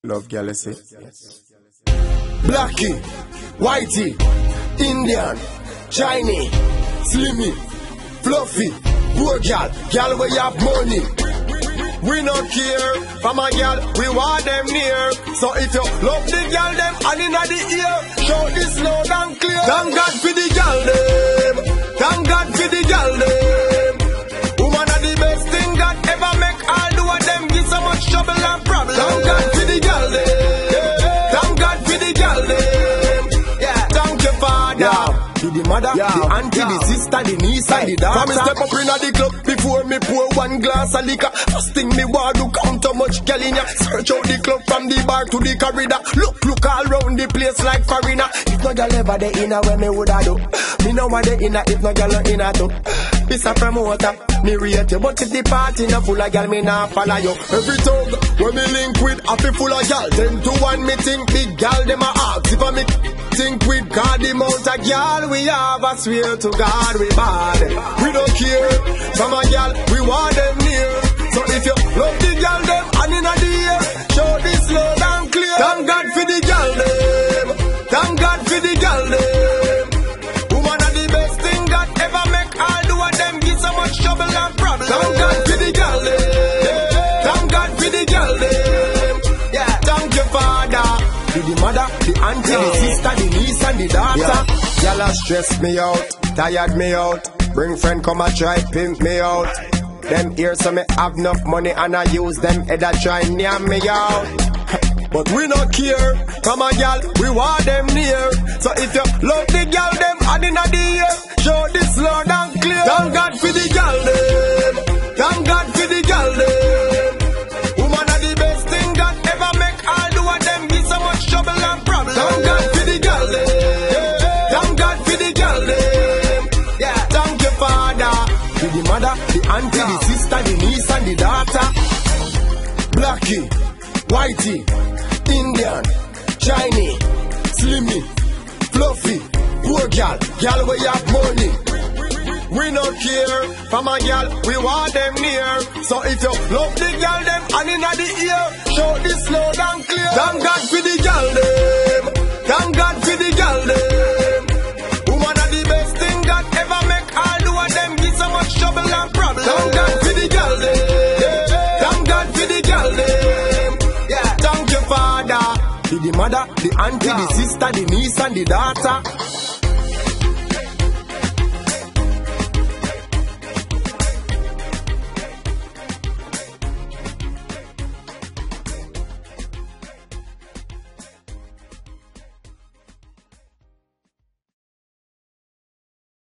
Love girl, say. Blackie, whitey, Indian, Chinese, slimmy, fluffy, poor girl where you have money. We not care, from a girl, we want them near. So if you love the girl, them and inna the ear, show this loud and clear. Thank God for the girl, them. Thank God for the girl, them. Woman are the best thing that ever make all do of them give so much trouble and problem. Thank God for the girl, them. Thank God for the girl, them. Yeah, thank you, Father. To the mother, the auntie, the sister, the niece, and the daughter. Come step up inna the club before me pour one glass of liquor. First thing me want to count how much girl in ya. Search out the club from the bar to the corridor. Look all round the place like foreigner. If no girl ever dey inna where me woulda do. Me no want dey inna if no girl no inna too. This a promoter, me rate you, but if the party no full of girl, me nah follow you. Every tongue when me link with happy full of girl. 10 to 1 me think big girl dem a ask. If I me think with God the amount of girl we have, I swear to God we bad. We don't care, from a girl we want them near. So if you love the girl them and inna the air, show this loud and clear. Thank God for the girl them. Thank God for the girl them. Woman are the best thing that ever make all do of them give so much trouble and problem. Thank God for the girl them. Thank God for the girl them. Yeah, thank you, Father. To the mother, the auntie, the sister, the niece and the daughter. Y'all a stress me out, tired me out. Bring friend come and try pimp me out. Them here so me have enough money and I use them head a try near me out. But we not care, come on y'all, we want them near. So if you love the girl them and inna the ear, show this loud and clear. Thank God for the girl them. Thank God for the girl them. Woman are the best thing that ever make all do of them give so much trouble and problem. Thank God for the girl them. Thank God for the girl them. Yeah, thank you, Father. To the mother, the auntie, the sister, the niece and the daughter. Blackie, whitey, Indian, Chinese, slimmy, fluffy, poor girl where you have money. We not care, from a girl, we want them near. So if you love the girl them and inna the ear, show this loud and clear. Thank God for the girl them. Thank God for the girl them. Woman are the best thing that ever make all do of them give so much trouble and problem. Thank God for the girl them. Thank God for the girl them. Yeah, thank you, Father. To the mother, the auntie, the sister, the niece and the daughter.